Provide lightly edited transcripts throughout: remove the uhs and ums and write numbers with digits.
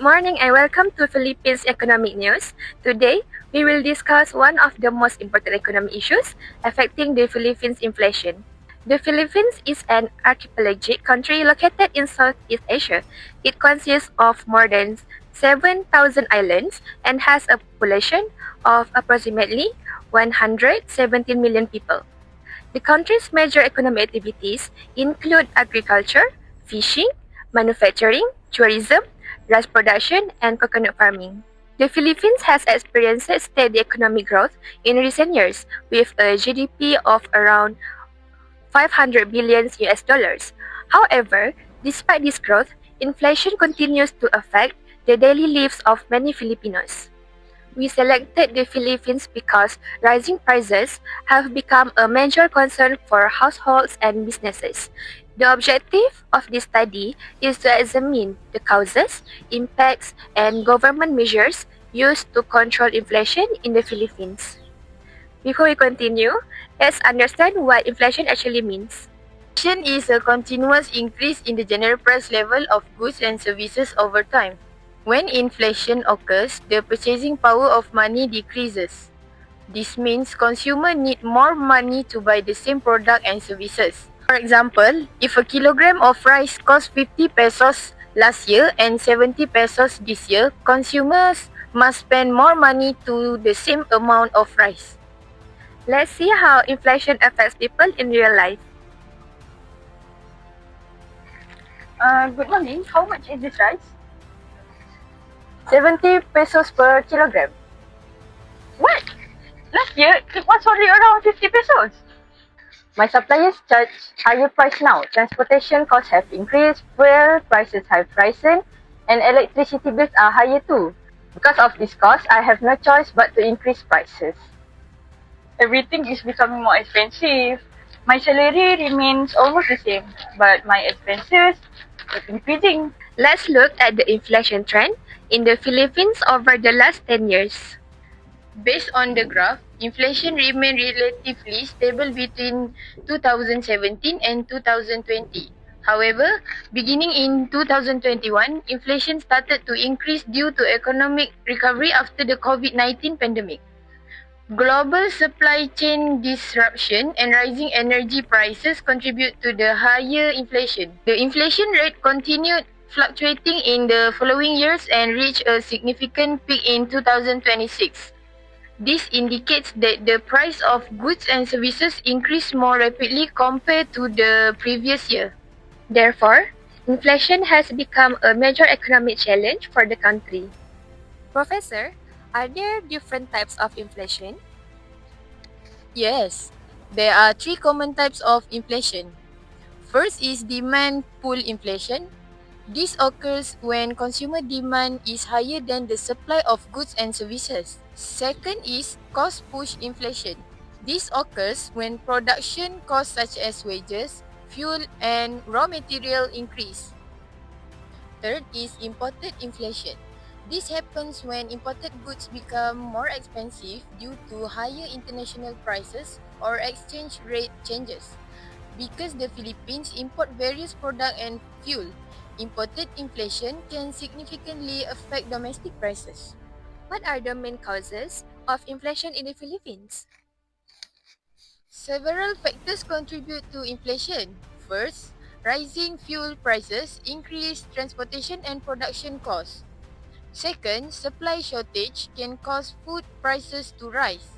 morning and welcome to Philippines Economic News. Today, we will discuss one of the most important economic issues affecting the Philippines, inflation. The Philippines is an archipelagic country located in Southeast Asia. It consists of more than 7,000 islands and has a population of approximately 117 million people. The country's major economic activities include agriculture, fishing, manufacturing, tourism, rice production, and coconut farming. The Philippines has experienced steady economic growth in recent years with a GDP of around 500 billion US dollars. However, despite this growth, inflation continues to affect the daily lives of many Filipinos. We selected the Philippines because rising prices have become a major concern for households and businesses. The objective of this study is to examine the causes, impacts, and government measures used to control inflation in the Philippines. Before we continue, let's understand what inflation actually means. Inflation is a continuous increase in the general price level of goods and services over time. When inflation occurs, the purchasing power of money decreases. This means consumers need more money to buy the same product and services. For example, if a kilogram of rice cost 50 pesos last year and 70 pesos this year, consumers must spend more money to the same amount of rice. Let's see how inflation affects people in real life. Good morning. How much is this rice? 70 pesos per kilogram. What? Last year, it was only around 50 pesos. My suppliers charge higher price now. Transportation costs have increased, fuel prices have risen, and electricity bills are higher too. Because of this cost, I have no choice but to increase prices. Everything is becoming more expensive. My salary remains almost the same, but my expenses keep increasing. Let's look at the inflation trend in the Philippines over the last 10 years. Based on the graph, inflation remained relatively stable between 2017 and 2020. However, beginning in 2021, inflation started to increase due to economic recovery after the COVID-19 pandemic. Global supply chain disruption and rising energy prices contribute to the higher inflation. The inflation rate continued fluctuating in the following years and reached a significant peak in 2026. This indicates that the price of goods and services increased more rapidly compared to the previous year. Therefore, inflation has become a major economic challenge for the country. Professor, are there different types of inflation? Yes, there are three common types of inflation. First is demand pull inflation. This occurs when consumer demand is higher than the supply of goods and services. Second is cost push inflation. This occurs when production costs such as wages, fuel, and raw material increase. Third is imported inflation. This happens when imported goods become more expensive due to higher international prices or exchange rate changes. Because the Philippines import various products and fuel, imported inflation can significantly affect domestic prices. What are the main causes of inflation in the Philippines? Several factors contribute to inflation. First, rising fuel prices increase transportation and production costs. Second, supply shortage can cause food prices to rise.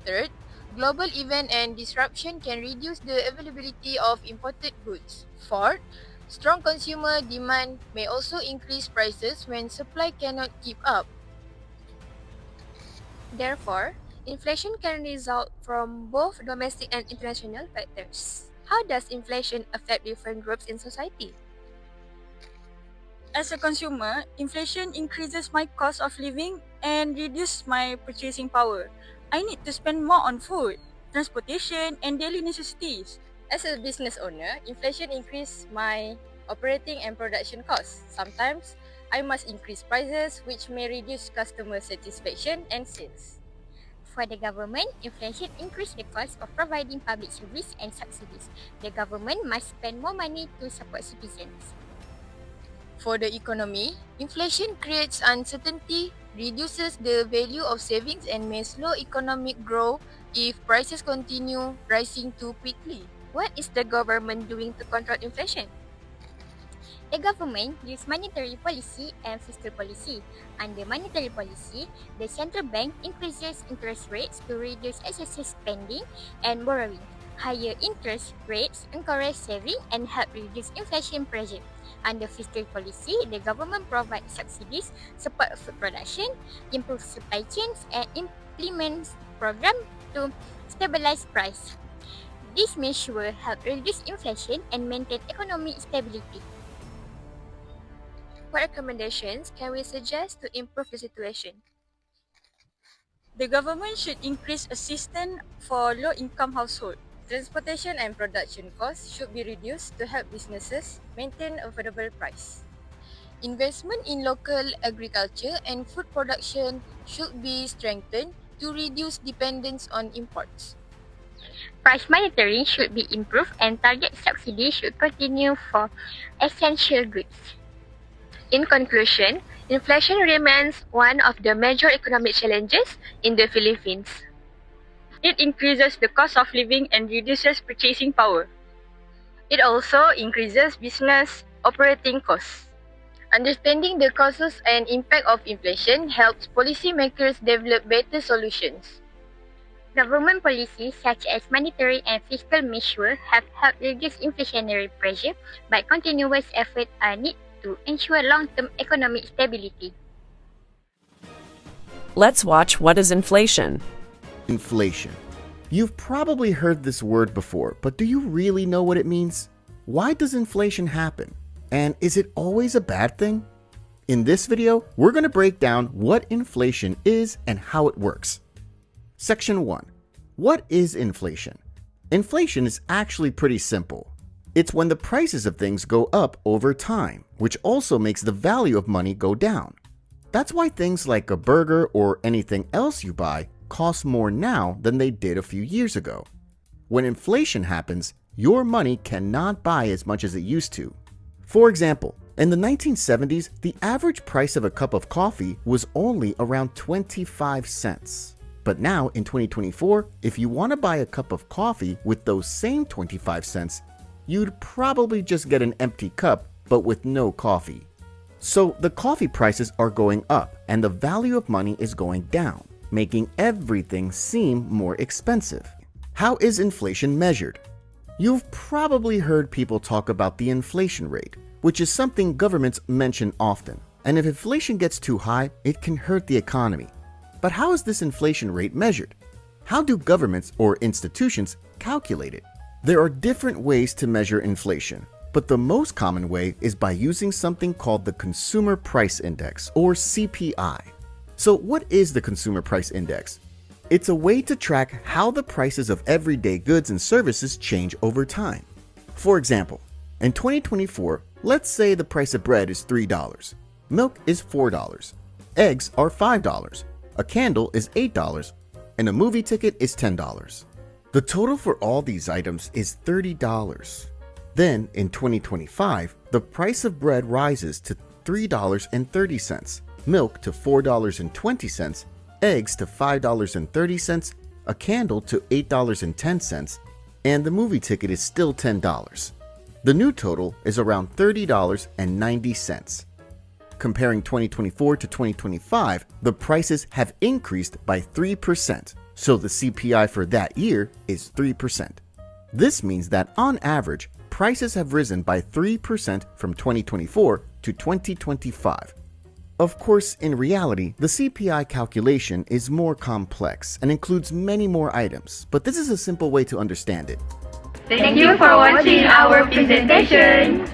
Third, global event and disruption can reduce the availability of imported goods. Fourth, strong consumer demand may also increase prices when supply cannot keep up. Therefore, inflation can result from both domestic and international factors. How does inflation affect different groups in society? As a consumer, inflation increases my cost of living and reduces my purchasing power. I need to spend more on food, transportation, and daily necessities. As a business owner, inflation increases my operating and production costs. Sometimes, I must increase prices, which may reduce customer satisfaction and sales. For the government, inflation increases the cost of providing public service and subsidies. The government must spend more money to support citizens. For the economy, inflation creates uncertainty, reduces the value of savings, and may slow economic growth if prices continue rising too quickly. What is the government doing to control inflation? The government uses monetary policy and fiscal policy. Under monetary policy, the central bank increases interest rates to reduce excessive spending and borrowing. Higher interest rates encourage saving and help reduce inflation pressure. Under fiscal policy, the government provides subsidies, support food production, improve supply chains, and implements programs to stabilize price. These measures help reduce inflation and maintain economic stability. What recommendations can we suggest to improve the situation? The government should increase assistance for low-income households. Transportation and production costs should be reduced to help businesses maintain affordable price. Investment in local agriculture and food production should be strengthened to reduce dependence on imports. Price monitoring should be improved and target subsidies should continue for essential goods. In conclusion, inflation remains one of the major economic challenges in the Philippines. It increases the cost of living and reduces purchasing power. It also increases business operating costs. Understanding the causes and impact of inflation helps policymakers develop better solutions. Government policies such as monetary and fiscal measures have helped reduce inflationary pressure, but continuous efforts are needed to ensure long-term economic stability. Let's watch What is Inflation? Inflation. You've probably heard this word before, but do you really know what it means? Why does inflation happen? And is it always a bad thing? In this video, we're going to break down what inflation is and how it works. Section 1. What is inflation? Inflation is actually pretty simple. It's when the prices of things go up over time, which also makes the value of money go down. That's why things like a burger or anything else you buy cost more now than they did a few years ago. When inflation happens, your money cannot buy as much as it used to. For example, in the 1970s, the average price of a cup of coffee was only around 25 cents. But now in 2024, if you want to buy a cup of coffee with those same 25 cents, you'd probably just get an empty cup but with no coffee. So the coffee prices are going up and the value of money is going down, making everything seem more expensive. How is inflation measured? You've probably heard people talk about the inflation rate, which is something governments mention often. And if inflation gets too high, it can hurt the economy. But how is this inflation rate measured? How do governments or institutions calculate it? There are different ways to measure inflation, but the most common way is by using something called the Consumer Price Index, or CPI. So what is the Consumer Price Index? It's a way to track how the prices of everyday goods and services change over time. For example, in 2024, let's say the price of bread is $3, milk is $4, eggs are $5, a candle is $8, and a movie ticket is $10. The total for all these items is $30. Then, in 2025, the price of bread rises to $3.30, milk to $4.20, eggs to $5.30, a candle to $8.10, and the movie ticket is still $10. The new total is around $30.90. Comparing 2024 to 2025, the prices have increased by 3%. So the CPI for that year is 3%. This means that on average, prices have risen by 3% from 2024 to 2025. Of course, in reality, the CPI calculation is more complex and includes many more items, but this is a simple way to understand it. Thank you for watching our presentation.